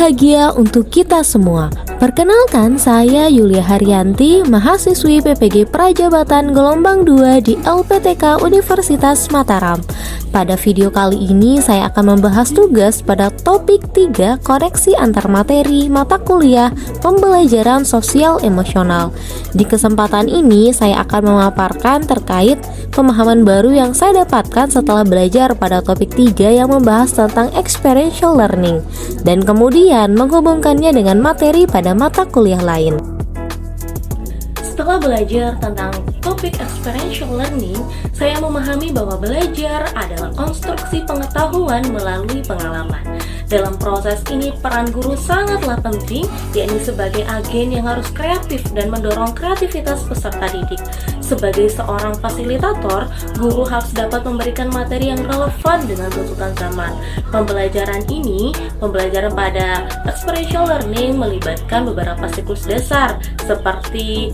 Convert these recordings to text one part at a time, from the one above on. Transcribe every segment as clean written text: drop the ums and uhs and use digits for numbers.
bahagia untuk kita semua. Perkenalkan, saya Yulia Haryanti, mahasiswi PPG Prajabatan Gelombang 2 di LPTK Universitas Mataram. Pada video kali ini, saya akan membahas tugas pada topik 3, koneksi antar materi mata kuliah pembelajaran sosial emosional. Di kesempatan ini, saya akan memaparkan terkait pemahaman baru yang saya dapatkan setelah belajar pada topik 3 yang membahas tentang experiential learning, dan kemudian menghubungkannya dengan materi pada mata kuliah lain. Setelah belajar tentang topik experiential learning, saya memahami bahwa belajar adalah konstruksi pengetahuan melalui pengalaman. Dalam proses ini, peran guru sangatlah penting, yakni sebagai agen yang harus kreatif dan mendorong kreativitas peserta didik. Sebagai seorang fasilitator, guru harus dapat memberikan materi yang relevan dengan tuntutan zaman. Pembelajaran pada experiential learning melibatkan beberapa siklus dasar, seperti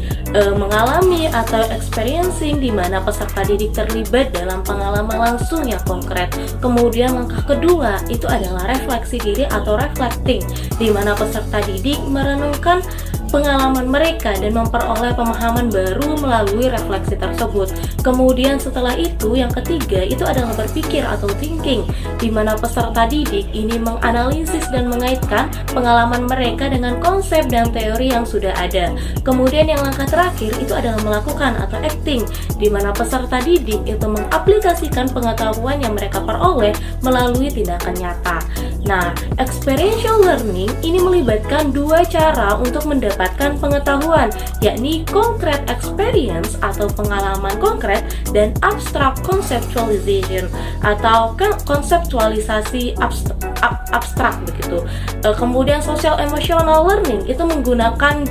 mengalami atau experiencing, di mana peserta didik terlibat dalam pengalaman langsung yang konkret. Kemudian langkah kedua itu adalah refleksi diri atau reflecting, di mana peserta didik merenungkan pengalaman mereka dan memperoleh pemahaman baru melalui refleksi tersebut. Kemudian setelah itu, yang ketiga itu adalah berpikir atau thinking, di mana peserta didik ini menganalisis dan mengaitkan pengalaman mereka dengan konsep dan teori yang sudah ada. Kemudian yang langkah terakhir itu adalah melakukan atau acting, di mana peserta didik itu mengaplikasikan pengetahuan yang mereka peroleh melalui tindakan nyata. Nah, experiential learning ini melibatkan dua cara untuk mendapatkan pengetahuan, yakni concrete experience atau pengalaman konkret, dan abstract conceptualization atau konseptualisasi abstrak begitu. Kemudian social emotional learning itu menggunakan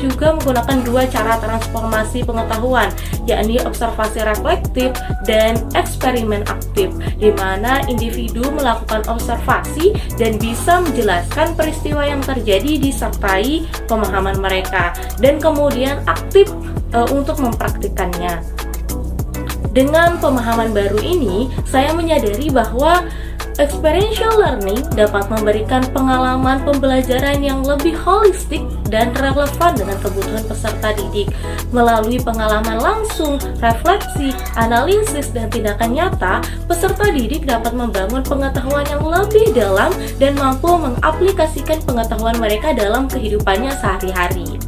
dua cara transformasi pengetahuan, yakni observasi reflektif dan eksperimen aktif, di mana individu melakukan observasi dan bisa menjelaskan peristiwa yang terjadi disertai pemahaman mereka, dan kemudian aktif untuk mempraktikkannya. Dengan pemahaman baru ini, saya menyadari bahwa experiential learning dapat memberikan pengalaman pembelajaran yang lebih holistik dan relevan dengan kebutuhan peserta didik. Melalui pengalaman langsung, refleksi, analisis, dan tindakan nyata, peserta didik dapat membangun pengetahuan yang lebih dalam dan mampu mengaplikasikan pengetahuan mereka dalam kehidupannya sehari-hari.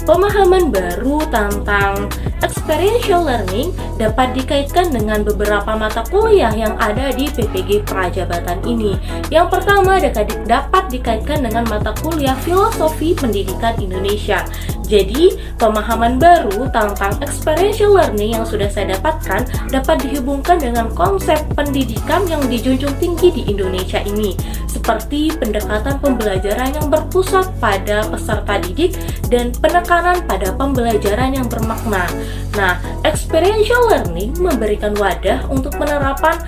Pemahaman baru tentang experiential learning dapat dikaitkan dengan beberapa mata kuliah yang ada di PPG Prajabatan ini. Yang pertama dapat dikaitkan dengan mata kuliah Filosofi Pendidikan Indonesia. Jadi, pemahaman baru tentang experiential learning yang sudah saya dapatkan dapat dihubungkan dengan konsep pendidikan yang dijunjung tinggi di Indonesia ini, seperti pendekatan pembelajaran yang berpusat pada peserta didik dan penekanan pada pembelajaran yang bermakna. Nah, experiential learning memberikan wadah untuk penerapan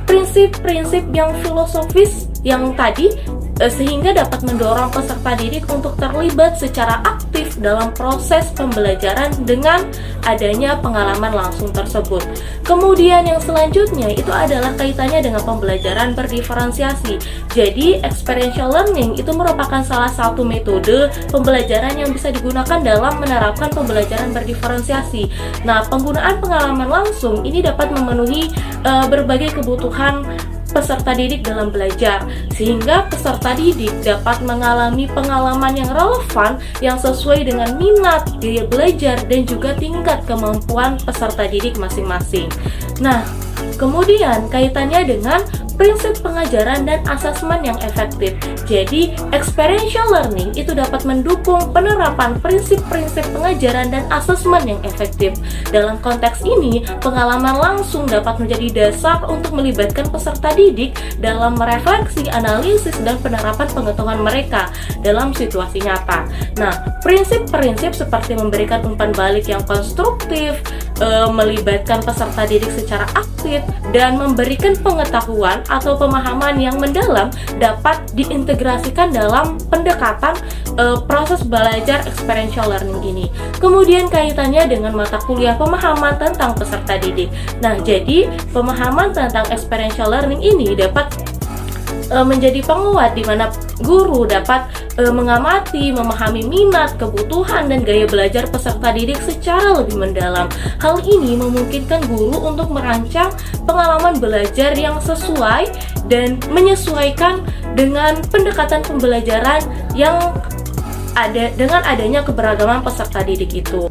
prinsip-prinsip yang filosofis yang tadi, sehingga dapat mendorong peserta didik untuk terlibat secara aktif dalam proses pembelajaran dengan adanya pengalaman langsung tersebut. Kemudian yang selanjutnya itu adalah kaitannya dengan pembelajaran berdiferensiasi. Jadi, experiential learning itu merupakan salah satu metode pembelajaran yang bisa digunakan dalam menerapkan pembelajaran berdiferensiasi. Nah, penggunaan pengalaman langsung ini dapat memenuhi berbagai kebutuhan peserta didik dalam belajar, sehingga peserta didik dapat mengalami pengalaman yang relevan yang sesuai dengan minat, gaya belajar, dan juga tingkat kemampuan peserta didik masing-masing. Nah, kemudian kaitannya dengan prinsip pengajaran dan asesmen yang efektif. Jadi, experiential learning itu dapat mendukung penerapan prinsip-prinsip pengajaran dan asesmen yang efektif. Dalam konteks ini, pengalaman langsung dapat menjadi dasar untuk melibatkan peserta didik dalam merefleksi, analisis, dan penerapan pengetahuan mereka dalam situasi nyata. Nah, prinsip-prinsip seperti memberikan umpan balik yang konstruktif, melibatkan peserta didik secara aktif, dan memberikan pengetahuan atau pemahaman yang mendalam dapat diintegrasikan dalam pendekatan proses belajar experiential learning ini. Kemudian kaitannya dengan mata kuliah pemahaman tentang peserta didik. Nah, jadi pemahaman tentang experiential learning ini dapat menjadi penguat di mana guru dapat mengamati, memahami minat, kebutuhan, dan gaya belajar peserta didik secara lebih mendalam. Hal ini memungkinkan guru untuk merancang pengalaman belajar yang sesuai dan menyesuaikan dengan pendekatan pembelajaran yang ada dengan adanya keberagaman peserta didik itu.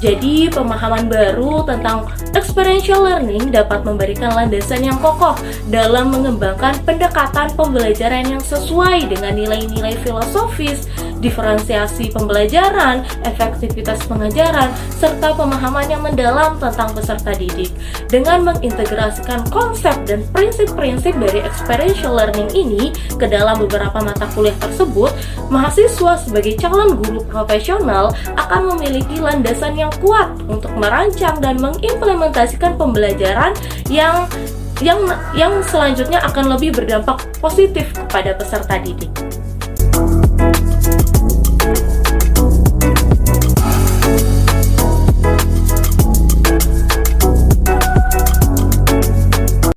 Jadi, pemahaman baru tentang experiential learning dapat memberikan landasan yang kokoh dalam mengembangkan pendekatan pembelajaran yang sesuai dengan nilai-nilai filosofis, diferensiasi pembelajaran, efektivitas pengajaran, serta pemahaman yang mendalam tentang peserta didik. Dengan mengintegrasikan konsep dan prinsip-prinsip dari experiential learning ini ke dalam beberapa mata kuliah tersebut, mahasiswa sebagai calon guru profesional akan memiliki landasan yang kuat untuk merancang dan mengimplementasikan pembelajaran yang selanjutnya akan lebih berdampak positif kepada peserta didik.